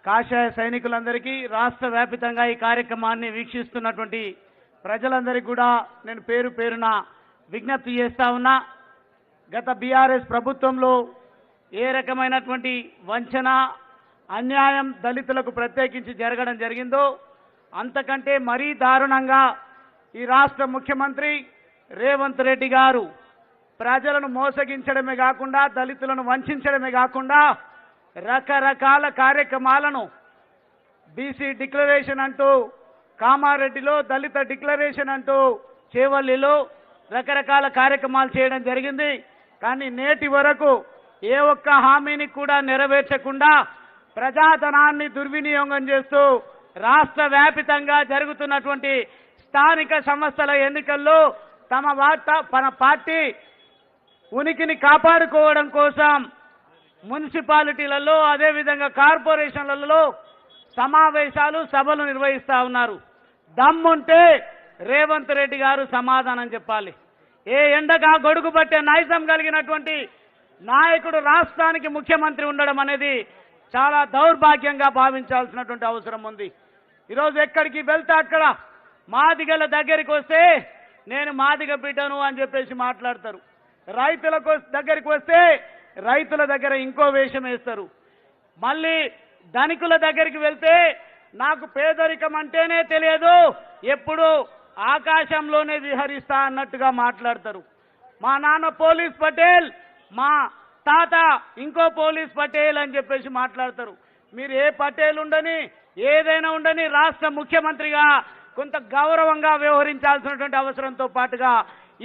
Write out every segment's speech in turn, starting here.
కాషాయ సైనికులందరికీ రాష్ట్ర వ్యాపితంగా ఈ కార్యక్రమాన్ని వీక్షిస్తున్నటువంటి ప్రజలందరికీ కూడా నేను పేరు పేరున విజ్ఞప్తి చేస్తా ఉన్నా. గత బీఆర్ఎస్ ప్రభుత్వంలో ఏ రకమైనటువంటి వంచన అన్యాయం దళితులకు ప్రత్యేకించి జరగడం జరిగిందో అంతకంటే మరీ దారుణంగా ఈ రాష్ట్ర ముఖ్యమంత్రి రేవంత్ రెడ్డి గారు ప్రజలను మోసగించడమే కాకుండా దళితులను వంచడమే కాకుండా రకరకాల కార్యక్రమాలను బీసీ డిక్లరేషన్ అంటూ కామారెడ్డిలో, దళిత డిక్లరేషన్ అంటూ చేవల్లిలో రకరకాల కార్యక్రమాలు చేయడం జరిగింది. కానీ నేటి వరకు ఏ ఒక్క హామీని కూడా నెరవేర్చకుండా ప్రజాధనాన్ని దుర్వినియోగం చేస్తూ రాష్ట్ర వ్యాపితంగా జరుగుతున్నటువంటి స్థానిక సంస్థల ఎన్నికల్లో తన పార్టీ ఉనికిని కాపాడుకోవడం కోసం మున్సిపాలిటీలలో అదేవిధంగా కార్పొరేషన్లలో సమావేశాలు సభలు నిర్వహిస్తా ఉన్నారు. దమ్ముంటే రేవంత్ రెడ్డి గారు సమాధానం చెప్పాలి. ఏ ఎండగా గొడుగు పట్టే నైజం కలిగినటువంటి నాయకుడు రాష్ట్రానికి ముఖ్యమంత్రి ఉండడం అనేది చాలా దౌర్భాగ్యంగా భావించాల్సినటువంటి అవసరం ఉంది. ఈరోజు ఎక్కడికి వెళ్తే అక్కడ మాదిగల దగ్గరికి వస్తే నేను మాదిగ బిడ్డను అని చెప్పేసి మాట్లాడతారు. రైతుల దగ్గరికి వస్తే రైతుల దగ్గర ఇంకో వేషం వేస్తారు. మళ్ళీ ధనికుల దగ్గరికి వెళ్తే నాకు పేదరికం అంటేనే తెలియదు, ఎప్పుడు ఆకాశంలోనే విహరిస్తా అన్నట్టుగా మాట్లాడతారు. మా నాన్న పోలీస్ పటేల్, మా తాత ఇంకో పోలీస్ పటేల్ అని చెప్పేసి మాట్లాడతారు. మీరు ఏ పటేల్ ఉండని ఏదైనా ఉండని రాష్ట్ర ముఖ్యమంత్రిగా కొంత గౌరవంగా వ్యవహరించాల్సినటువంటి అవసరంతో పాటుగా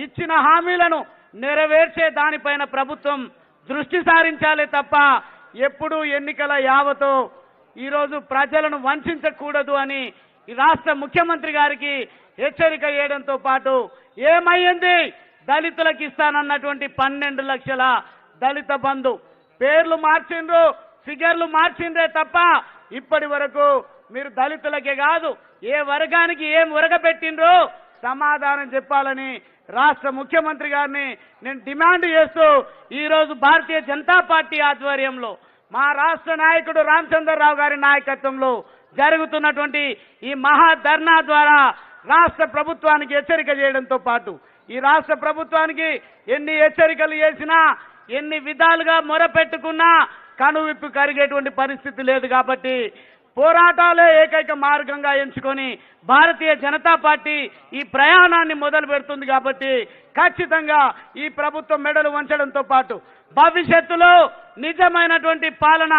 ఇచ్చిన హామీలను నెరవేర్చే దానిపైన ప్రభుత్వం దృష్టి సారించాలి తప్ప ఎప్పుడు ఎన్నికల యావతో ఈరోజు ప్రజలను వంచకూడదు అని ఈ రాష్ట్ర ముఖ్యమంత్రి గారికి హెచ్చరిక చేయడంతో పాటు ఏమయ్యింది, దళితులకు ఇస్తానన్నటువంటి 12 లక్షల దళిత బంధు పేర్లు మార్చిండ్రు, ఫిగర్లు మార్చిండ్రే తప్ప ఇప్పటి వరకు మీరు దళితులకే కాదు ఏ వర్గానికి ఏం ఉరగబెట్టిండ్రో సమాధానం చెప్పాలని రాష్ట్ర ముఖ్యమంత్రి గారిని నేను డిమాండ్ చేస్తూ ఈరోజు భారతీయ జనతా పార్టీ ఆధ్వర్యంలో మా రాష్ట్ర నాయకుడు రామచంద్రరావు గారి నాయకత్వంలో జరుగుతున్నటువంటి ఈ మహా ధర్నా ద్వారా రాష్ట్ర ప్రభుత్వానికి హెచ్చరిక చేయడంతో పాటు ఈ రాష్ట్ర ప్రభుత్వానికి ఎన్ని హెచ్చరికలు చేసినా ఎన్ని విధాలుగా మొరపెట్టుకున్నా కనువిప్పు కరిగేటువంటి పరిస్థితి లేదు. కాబట్టి పోరాటాలే ఏకైక మార్గంగా ఎంచుకొని భారతీయ జనతా పార్టీ ఈ ప్రయాణాన్ని మొదలు పెడుతుంది. కాబట్టి ఖచ్చితంగా ఈ ప్రభుత్వం మెడలు వంచడంతో పాటు భవిష్యత్తులో నిజమైనటువంటి పాలన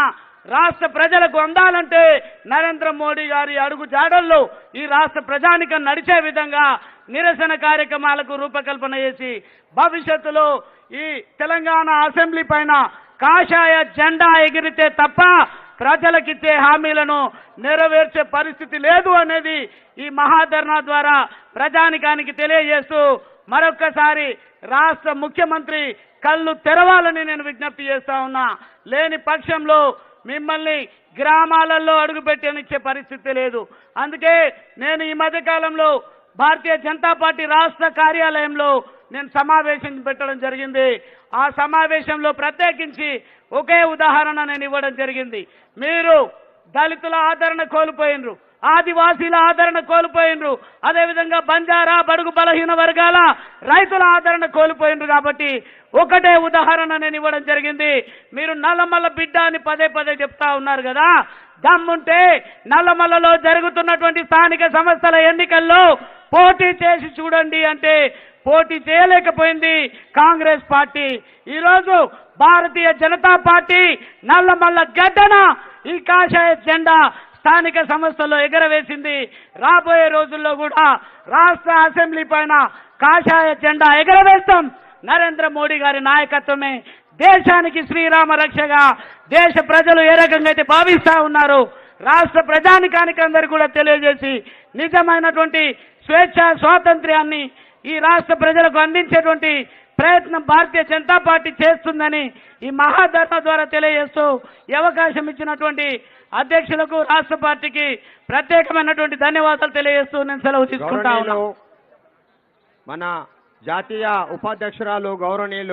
రాష్ట్ర ప్రజలకు అందాలంటే నరేంద్ర మోడీ గారి అడుగు జాడల్లో ఈ రాష్ట్ర ప్రజానికం నడిచే విధంగా నిరసన కార్యక్రమాలకు రూపకల్పన చేసి భవిష్యత్తులో ఈ తెలంగాణ అసెంబ్లీ పైన కాషాయ జెండా ఎగిరితే తప్ప ప్రజలకిచ్చే హామీలను నెరవేర్చే పరిస్థితి లేదు అనేది ఈ మహాధర్నా ద్వారా ప్రజానికానికి తెలియజేస్తూ మరొక్కసారి రాష్ట్ర ముఖ్యమంత్రి కళ్ళు తెరవాలని నేను విజ్ఞప్తి చేస్తా ఉన్నా. లేని పక్షంలో మిమ్మల్ని గ్రామాలలో అడుగుపెట్టనిచ్చే పరిస్థితి లేదు. అందుకే నేను ఈ మధ్యకాలంలో భారతీయ జనతా పార్టీ రాష్ట్ర కార్యాలయంలో నేను సమావేశం పెట్టడం జరిగింది. ఆ సమావేశంలో ప్రత్యేకించి ఒకే ఉదాహరణ నేను ఇవ్వడం జరిగింది. మీరు దళితుల ఆదరణ కోల్పోయినరు, ఆదివాసీల ఆదరణ కోల్పోయినరు, అదేవిధంగా బంజారా బడుగు బలహీన వర్గాల రైతుల ఆదరణ కోల్పోయినరు. కాబట్టి ఒకటే ఉదాహరణ నేను ఇవ్వడం జరిగింది. మీరు నల్లమల్ల బిడ్డ అని పదే పదే చెప్తా ఉన్నారు కదా, దమ్ముంటే నల్లమల్లలో జరుగుతున్నటువంటి స్థానిక సంస్థల ఎన్నికల్లో పోటీ చేసి చూడండి అంటే పోటీ చేయలేకపోయింది కాంగ్రెస్ పార్టీ. ఈరోజు భారతీయ జనతా పార్టీ నల్లమల్ల గడ్డన ఈ కాషాయ జెండా స్థానిక సంస్థల్లో ఎగరవేసింది. రాబోయే రోజుల్లో కూడా రాష్ట్ర అసెంబ్లీ పైన కాషాయ జెండా ఎగరవేస్తాం. నరేంద్ర మోడీ గారి నాయకత్వమే దేశానికి శ్రీరామ రక్షగా దేశ ప్రజలు ఏ రకంగా అయితే భావిస్తా ఉన్నారు రాష్ట్ర ప్రజానికానికి అందరూ కూడా తెలియజేసి నిజమైనటువంటి స్వేచ్ఛ స్వాతంత్ర్యాన్ని ఈ రాష్ట్ర ప్రజలకు అందించేటువంటి ప్రయత్నం భారతీయ జనతా పార్టీ చేస్తుందని ఈ మహాధర్నా ద్వారా తెలియజేస్తూ ఈ అవకాశం ఇచ్చినటువంటి అధ్యక్షులకు రాష్ట్ర పార్టీకి ప్రత్యేకమైనటువంటి ధన్యవాదాలు తెలియజేస్తూ నేను సెలవు తీసుకుంటా ఉన్నాను. మన జాతీయ ఉపాధ్యక్షురాలు గౌరవనీయులు